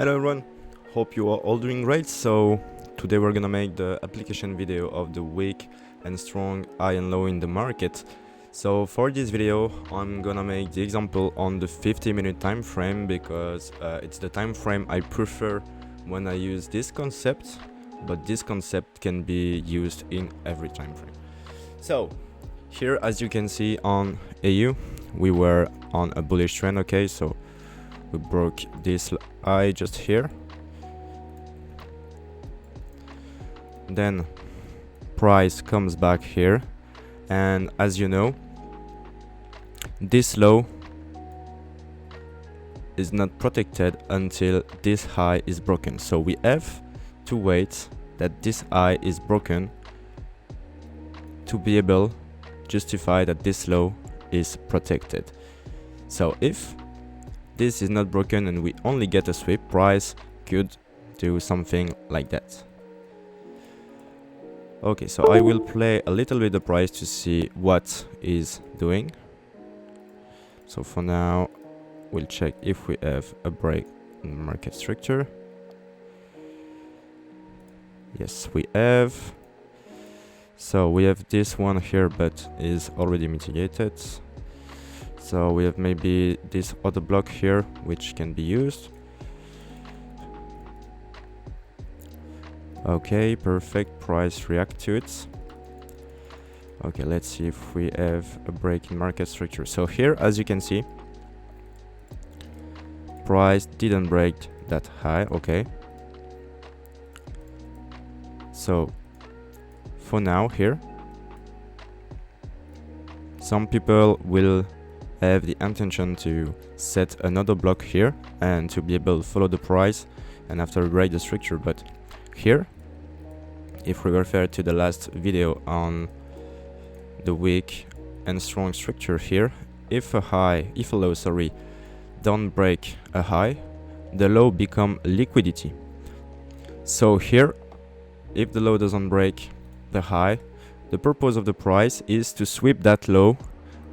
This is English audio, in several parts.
Hello everyone, hope you are all doing great. So today we're gonna make the application video of the weak and strong high and low in the market. So for this video I'm gonna make the example on the 50-minute time frame because it's the time frame I prefer when I use this concept, but this concept can be used in every time frame. So here, as you can see on AU, we were on a bullish trend. Okay, so we broke this high just here, then price comes back here, and as you know, this low is not protected until this high is broken. So we have to wait that this high is broken to be able to justify that this low is protected. So if this is not broken and we only get a sweep, price could do something like that. Okay, so I will play a little bit the price to see what is doing. So for now we'll check if we have a break in the market structure. Yes, we have. So we have this one here, but is already mitigated. So we have maybe this other block here which can be used. Okay, perfect. Price react to it. Okay, let's see if we have a break in market structure. So here, as you can see, price didn't break that high. Okay, so for now here, some people will have the intention to set another block here and to be able to follow the price and after break the structure. But here, if we refer to the last video on the weak and strong structure here, if a low don't break a high, the low become liquidity. So here, if the low doesn't break the high, the purpose of the price is to sweep that low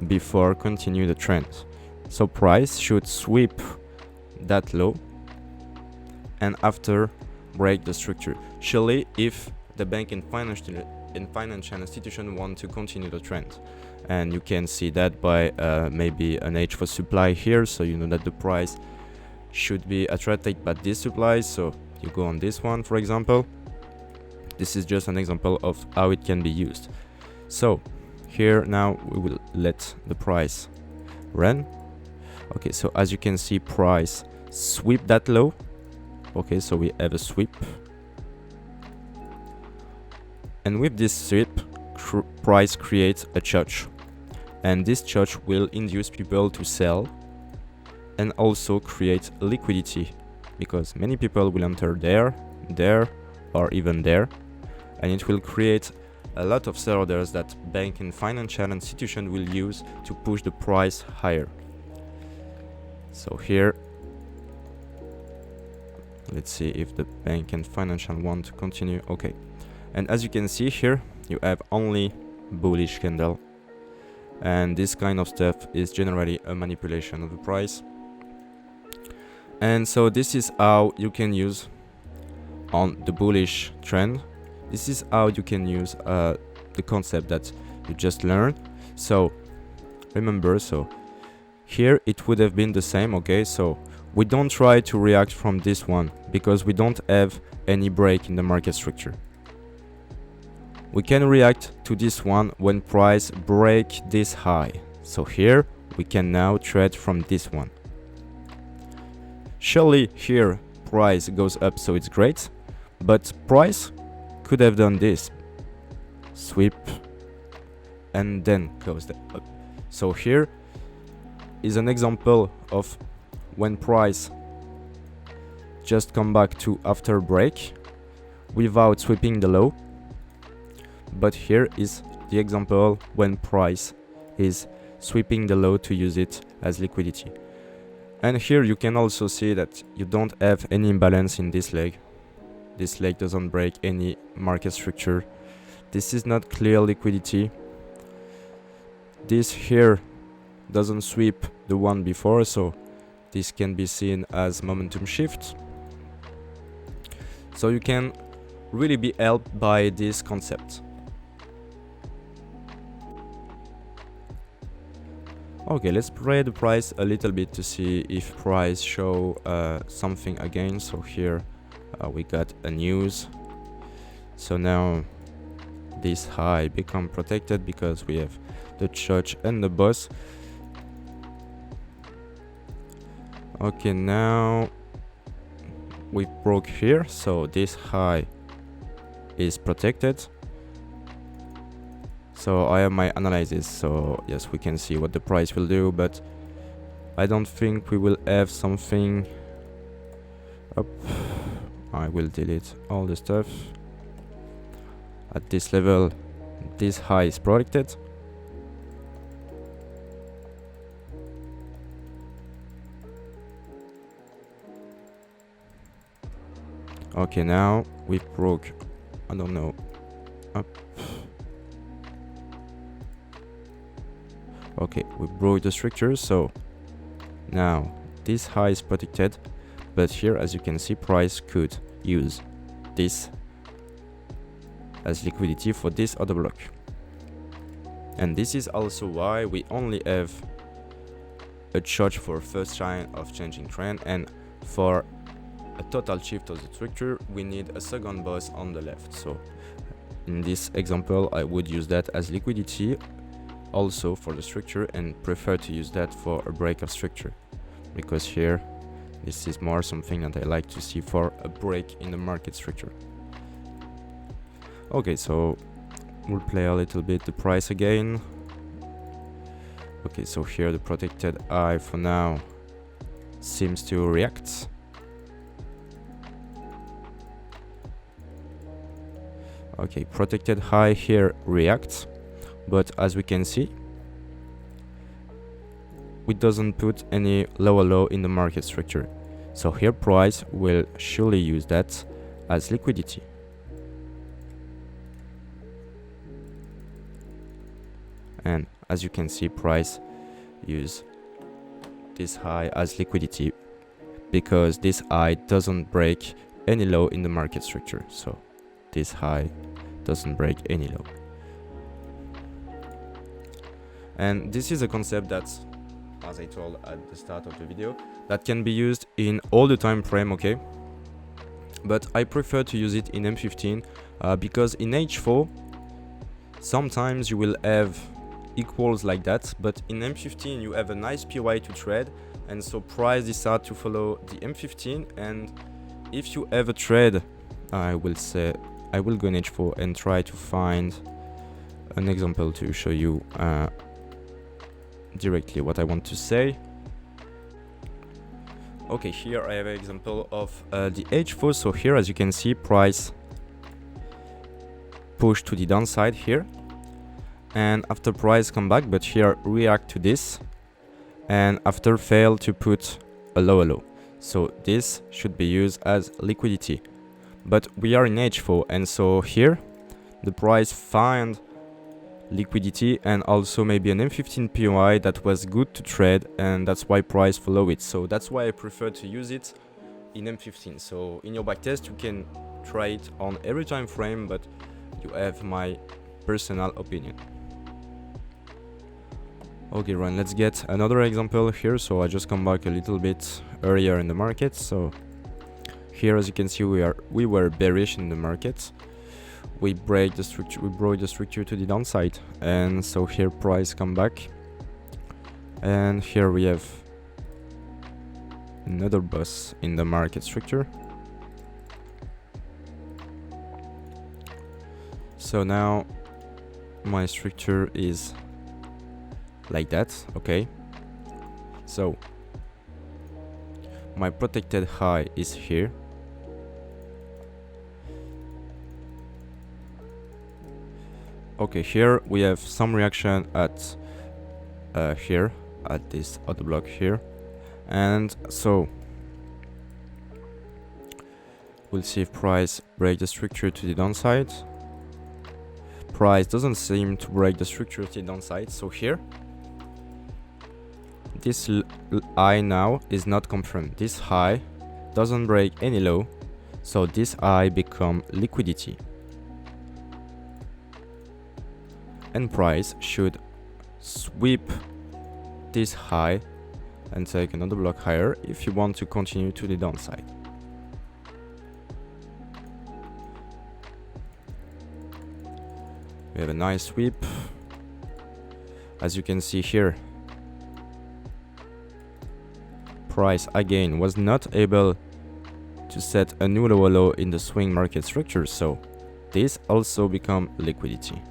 before continue the trend. So price should sweep that low and after break the structure. Surely if the bank and financial institution want to continue the trend, and you can see that by maybe an H for supply here, so you know that the price should be attracted by this supply. So you go on this one, for example. This is just an example of how it can be used. So here now we will let the price run. Okay, so as you can see, price sweep that low. Okay, so we have a sweep, and with this sweep price creates a church, and this church will induce people to sell and also create liquidity because many people will enter there or even there, and it will create a lot of sell orders that bank and financial institution will use to push the price higher. So here, let's see if the bank and financial want to continue. Okay, and as you can see here, you have only bullish candle, and this kind of stuff is generally a manipulation of the price. And so this is how you can use on the bullish trend. This is how you can use the concept that you just learned. So remember, so here it would have been the same. Okay, so we don't try to react from this one because we don't have any break in the market structure. We can react to this one when price break this high. So here we can now trade from this one. Surely here price goes up, so it's great, but price could have done this sweep and then close up. So here is an example of when price just come back to after break without sweeping the low. But here is the example when price is sweeping the low to use it as liquidity. And here you can also see that you don't have any imbalance in this leg. This leg doesn't break any market structure. This is not clear liquidity. This here doesn't sweep the one before, so this can be seen as momentum shift. So you can really be helped by this concept. Okay, let's play the price a little bit to see if price show something again. So here we got a news. So now this high become protected because we have the judge and the boss. Okay, now we broke here, so this high is protected. So I have my analysis, so yes, we can see what the price will do, but I don't think we will have something up. I will delete all the stuff. At this level, this high is protected. Okay, now we broke, I don't know, up. Okay, we broke the structure, so now this high is protected, but here, as you can see, price could use this as liquidity for this other block. And this is also why we only have a charge for first sign of changing trend, and for a total shift of the structure we need a second boss on the left. So in this example I would use that as liquidity also for the structure, and prefer to use that for a break of structure, because here this is more something that I like to see for a break in the market structure. Okay, so we'll play a little bit the price again. Okay, so here the protected eye for now seems to react. Okay, protected high here reacts, but as we can see, it doesn't put any lower low in the market structure. So here price will surely use that as liquidity. And as you can see, price use this high as liquidity because this high doesn't break any low in the market structure. So this high doesn't break any low. And this is a concept that, as I told at the start of the video, that can be used in all the time frame, okay? But I prefer to use it in M15 because in H4 sometimes you will have equals like that, but in M15 you have a nice PY to trade, and so price decide to follow the M15. And if you have a trade, I will go in H4 and try to find an example to show you directly what I want to say. Okay, here I have an example of the H4. So here, as you can see, price push to the downside here, and after price come back, but here react to this, and after fail to put a lower low. So this should be used as liquidity, but we are in H4, and so here the price find liquidity and also maybe an M15 POI that was good to trade, and that's why price follow it. So that's why I prefer to use it in M15. So in your backtest you can try it on every time frame, but you have my personal opinion. Okay, Ryan, let's get another example here. So I just come back a little bit earlier in the market. So here, as you can see, we were bearish in the market. We broke the structure to the downside, and so here price come back, and here we have another bust in the market structure. So now my structure is like that, okay? So my protected high is here. Okay, here we have some reaction at here at this other block here, and so we'll see if price break the structure to the downside. Price doesn't seem to break the structure to the downside, so here this high now is not confirmed. This high doesn't break any low, So this high become liquidity, and price should sweep this high and take another block higher if you want to continue to the downside. We have a nice sweep. As you can see here, price again was not able to set a new lower low in the swing market structure, so this also become liquidity.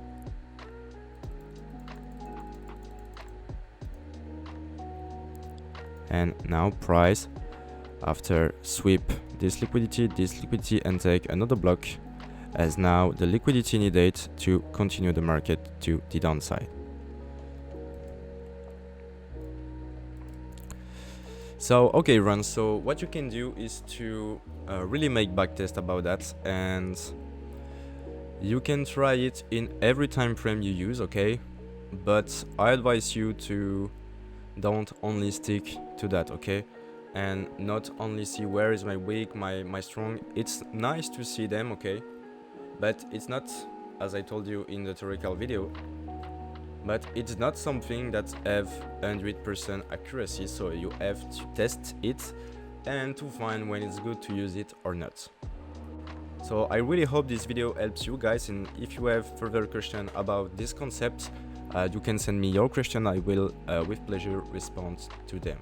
And now price, after sweep this liquidity and take another block, as now the liquidity needed to continue the market to the downside. So okay, Ron, so what you can do is to really make backtest about that, and you can try it in every time frame you use, okay? But I advise you to don't only stick to that, okay? And not only see where is my weak, my strong. It's nice to see them, okay? But it's not, as I told you in the theoretical video, but it's not something that have 100% accuracy, so you have to test it and to find when it's good to use it or not. So I really hope this video helps you guys, and if you have further questions about this concept, you can send me your question. I will with pleasure respond to them.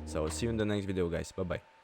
So see you in the next video, guys. Bye bye.